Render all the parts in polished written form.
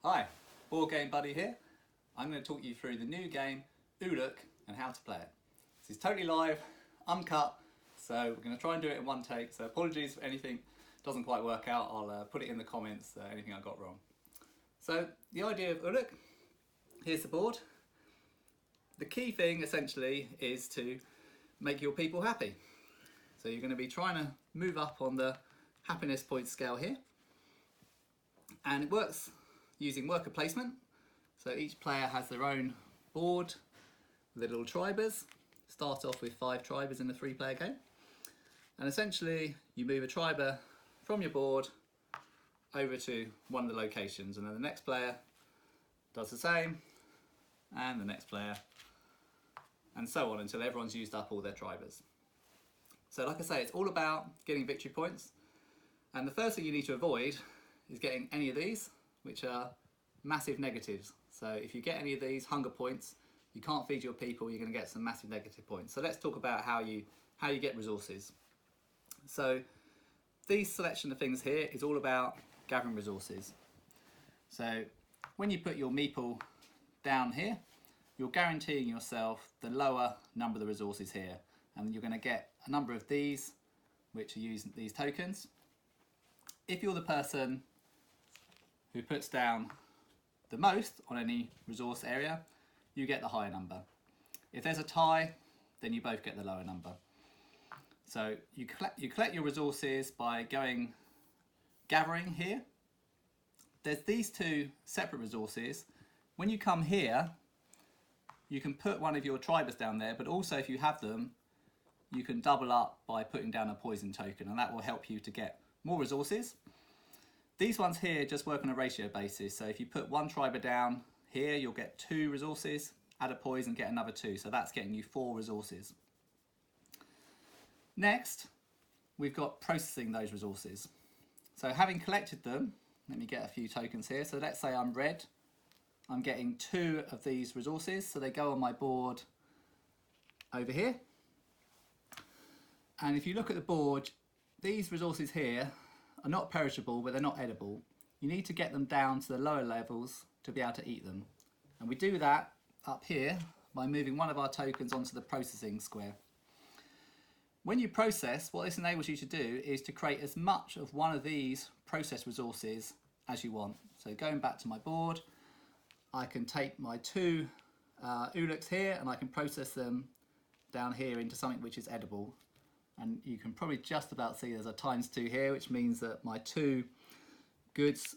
Hi, Board Game Buddy here. I'm going to talk you through the new game Uluk and how to play it. This is totally live, uncut, so we're going to try and do it in one take. So apologies if anything doesn't quite work out. I'll put it in the comments, anything I got wrong. So the idea of Uluk, here's the board. The key thing essentially is to make your people happy. So you're going to be trying to move up on the happiness point scale here. And it works using worker placement. So each player has their own board with little tribers. Start off with 5 tribers in the 3-player game. And essentially you move a triber from your board over to one of the locations, and then the next player does the same, and the next player, and so on until everyone's used up all their tribers. So like I say, it's all about getting victory points. And the first thing you need to avoid is getting any of these, which are massive negatives. So if you get any of these hunger points, you can't feed your people, you're going to get some massive negative points. So let's talk about how you get resources. So these selection of things here is all about gathering resources. So when you put your meeple down here, you're guaranteeing yourself the lower number of the resources here, and you're going to get a number of these which are using these tokens. If you're the person who puts down the most on any resource area, you get the higher number. If there's a tie, then you both get the lower number. So you collect your resources by going gathering here. There's these 2 separate resources. When you come here, you can put one of your tribers down there, but also if you have them, you can double up by putting down a poison token, and that will help you to get more resources. These ones here just work on a ratio basis. So if you put 1 triber down here, you'll get 2 resources, add a poison, get another 2. So that's getting you 4 resources. Next, we've got processing those resources. So having collected them, let me get a few tokens here. So let's say I'm red. I'm getting 2 of these resources. So they go on my board over here. And if you look at the board, these resources here are not perishable, but they're not edible. You need to get them down to the lower levels to be able to eat them. And we do that up here by moving one of our tokens onto the processing square. When you process, what this enables you to do is to create as much of one of these process resources as you want. So going back to my board, I can take my 2 Uluks here and I can process them down here into something which is edible. And you can probably just about see there's a ×2 here, which means that my 2 goods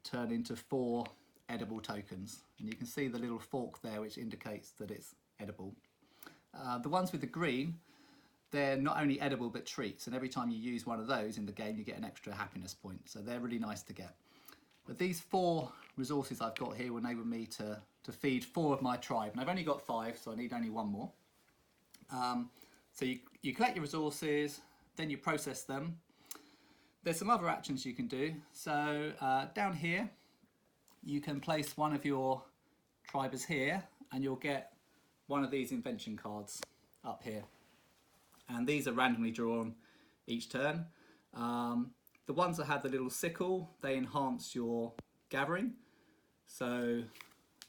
turn into 4 edible tokens. And you can see the little fork there, which indicates that it's edible. The ones with the green, they're not only edible but treats, and every time you use one of those in the game you get an extra happiness point, so they're really nice to get. But these 4 resources I've got here will enable me to feed 4 of my tribe, and I've only got 5, so I need only 1 more. So you collect your resources, then you process them. There's some other actions you can do. So down here, you can place one of your tribers here, and you'll get one of these invention cards up here. And these are randomly drawn each turn. The ones that have the little sickle, they enhance your gathering. So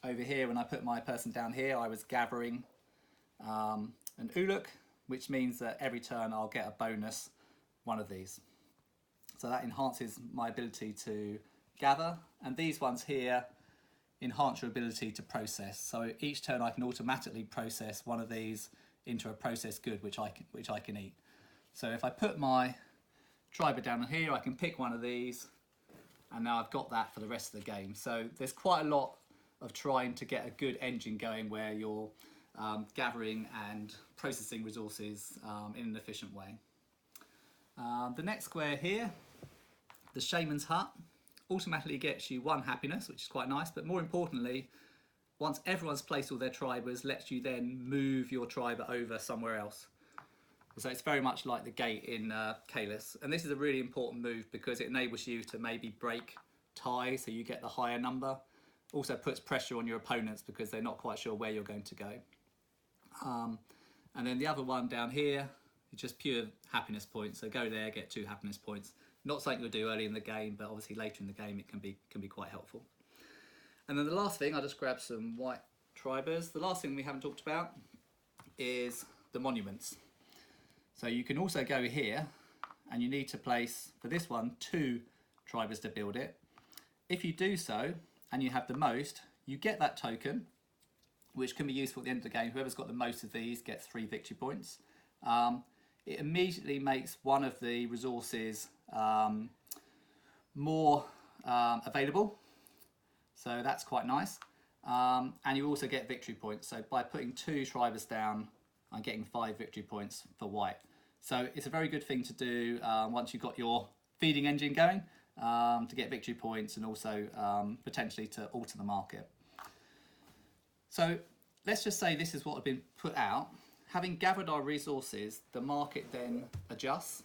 over here, when I put my person down here, I was gathering an Uluk, which means that every turn I'll get a bonus one of these. So that enhances my ability to gather, and these ones here enhance your ability to process. So each turn I can automatically process one of these into a processed good which I can eat. So if I put my triber down here, I can pick one of these, and now I've got that for the rest of the game. So there's quite a lot of trying to get a good engine going where you're gathering and processing resources in an efficient way. The next square here, the Shaman's Hut, automatically gets you 1 happiness, which is quite nice, but more importantly, once everyone's placed all their tribers, lets you then move your triber over somewhere else. So it's very much like the gate in Kalis, and this is a really important move because it enables you to maybe break ties so you get the higher number. Also puts pressure on your opponents because they're not quite sure where you're going to go. And then the other one down here is just pure happiness points. So go there, get 2 happiness points. Not something you'll do early in the game, but obviously later in the game it can be quite helpful. And then the last thing, I'll just grab some white tribers. The last thing we haven't talked about is the monuments. So you can also go here and you need to place, for this one, 2 tribers to build it. If you do so, and you have the most, you get that token, which can be useful at the end of the game. Whoever's got the most of these gets 3 victory points. It immediately makes one of the resources more available. So that's quite nice. And you also get victory points. So by putting 2 tribers down, I'm getting 5 victory points for white. So it's a very good thing to do once you've got your feeding engine going, to get victory points and also potentially to alter the market. So let's just say this is what had been put out. Having gathered our resources, the market then adjusts.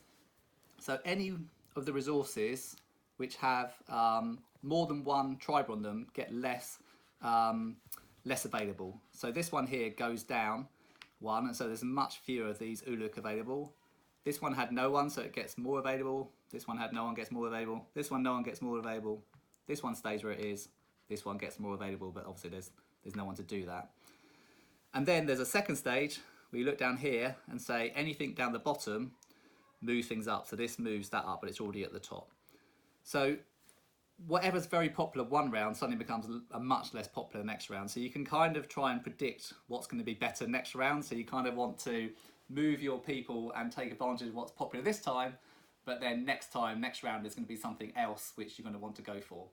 So any of the resources which have more than 1 tribe on them get less available. So this one here goes down 1, and so there's much fewer of these Uluk available. This one had no one, so it gets more available. This one had no one, gets more available. This one, no one, gets more available. This one stays where it is. This one gets more available, but obviously there's no one to do that. And then there's a second stage where you look down here and say anything down the bottom moves things up. So this moves that up, but it's already at the top. So whatever's very popular one round suddenly becomes a much less popular next round. So you can kind of try and predict what's going to be better next round. So you kind of want to move your people and take advantage of what's popular this time, but then next round is going to be something else which you're going to want to go for.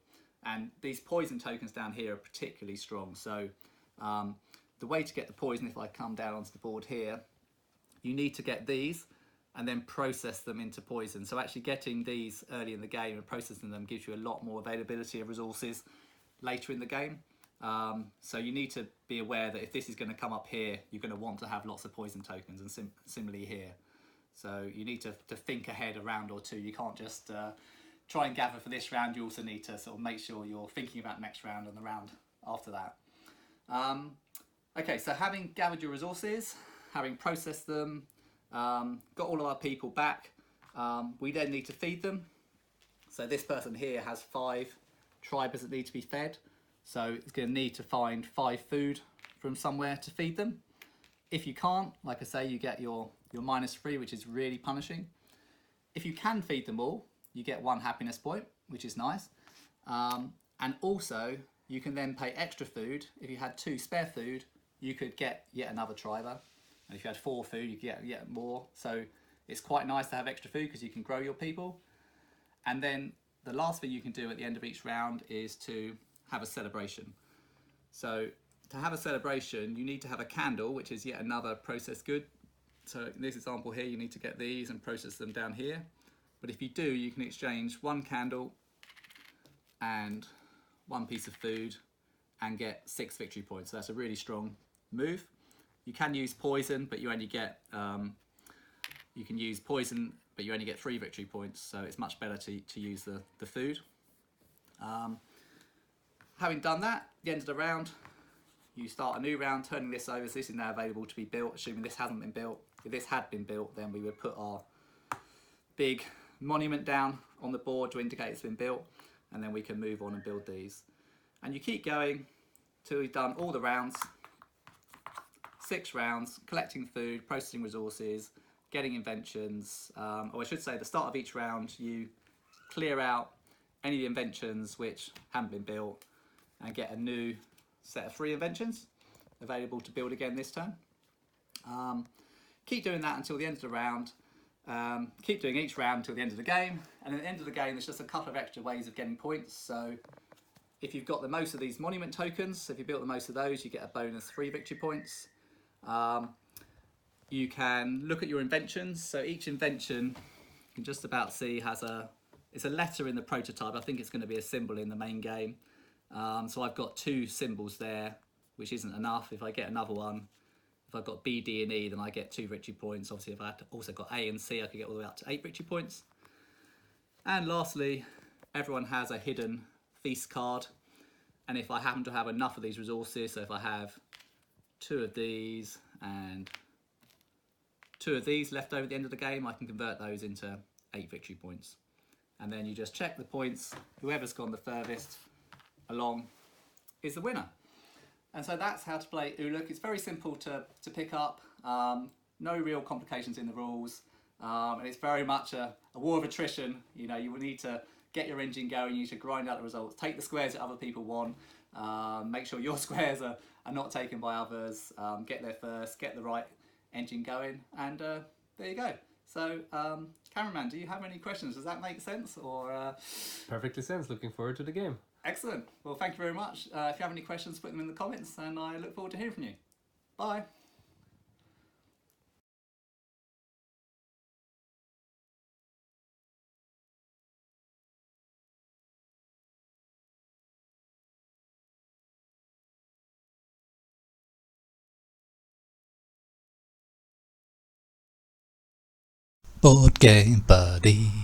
And these poison tokens down here are particularly strong. So the way to get the poison, if I come down onto the board here, you need to get these and then process them into poison. So actually getting these early in the game and processing them gives you a lot more availability of resources later in the game. So you need to be aware that if this is going to come up here, you're going to want to have lots of poison tokens, and similarly here. So you need to think ahead a round or two. You can't just try and gather for this round. You also need to sort of make sure you're thinking about next round and the round after that. Okay, so having gathered your resources, having processed them, got all of our people back, we then need to feed them. So this person here has 5 tribers that need to be fed. So it's going to need to find 5 food from somewhere to feed them. If you can't, like I say, you get your -3, which is really punishing. If you can feed them all, you get 1 happiness point, which is nice. And also, you can then pay extra food. If you had 2 spare food, you could get yet another triber. And if you had 4 food, you could get yet more. So it's quite nice to have extra food because you can grow your people. And then the last thing you can do at the end of each round is to have a celebration. So to have a celebration, you need to have a candle, which is yet another processed good. So in this example here, you need to get these and process them down here. But if you do, you can exchange 1 candle and 1 piece of food and get 6 victory points. So that's a really strong move. You can use poison, but you only get, you can use poison, but you only get 3 victory points. So it's much better to use the food. Having done that, at the end of the round, you start a new round, turning this over. So this is now available to be built, assuming this hasn't been built. If this had been built, then we would put our big monument down on the board to indicate it's been built, and then we can move on and build these. And you keep going till you've done all the rounds, 6 rounds, collecting food, processing resources, getting inventions. Or I should say, at the start of each round, you clear out any of the inventions which haven't been built and get a new set of 3 inventions available to build again this turn. Keep doing that until the end of the round. Keep doing each round until the end of the game, and at the end of the game there's just a couple of extra ways of getting points. So if you've got the most of these monument tokens, so if you built the most of those, you get a bonus 3 victory points. You can look at your inventions. So each invention you can just about see has it's a letter in the prototype. I think it's going to be a symbol in the main game. So I've got 2 symbols there, which isn't enough. If I get another one, if I've got B, D and E, then I get 2 victory points. Obviously, if I had also got A and C, I could get all the way up to 8 victory points. And lastly, everyone has a hidden feast card. And if I happen to have enough of these resources, so if I have 2 of these and 2 of these left over at the end of the game, I can convert those into 8 victory points. And then you just check the points. Whoever's gone the furthest along is the winner. And so that's how to play Uluk. It's very simple to pick up, no real complications in the rules, and it's very much a war of attrition. You know, you will need to get your engine going, you should grind out the results, take the squares that other people want, make sure your squares are not taken by others, get there first, get the right engine going, and there you go. So, cameraman, do you have any questions? Does that make sense? Or Perfectly sense. Looking forward to the game. Excellent. Well, thank you very much. If you have any questions, put them in the comments, and I look forward to hearing from you. Bye. Board Game Buddy.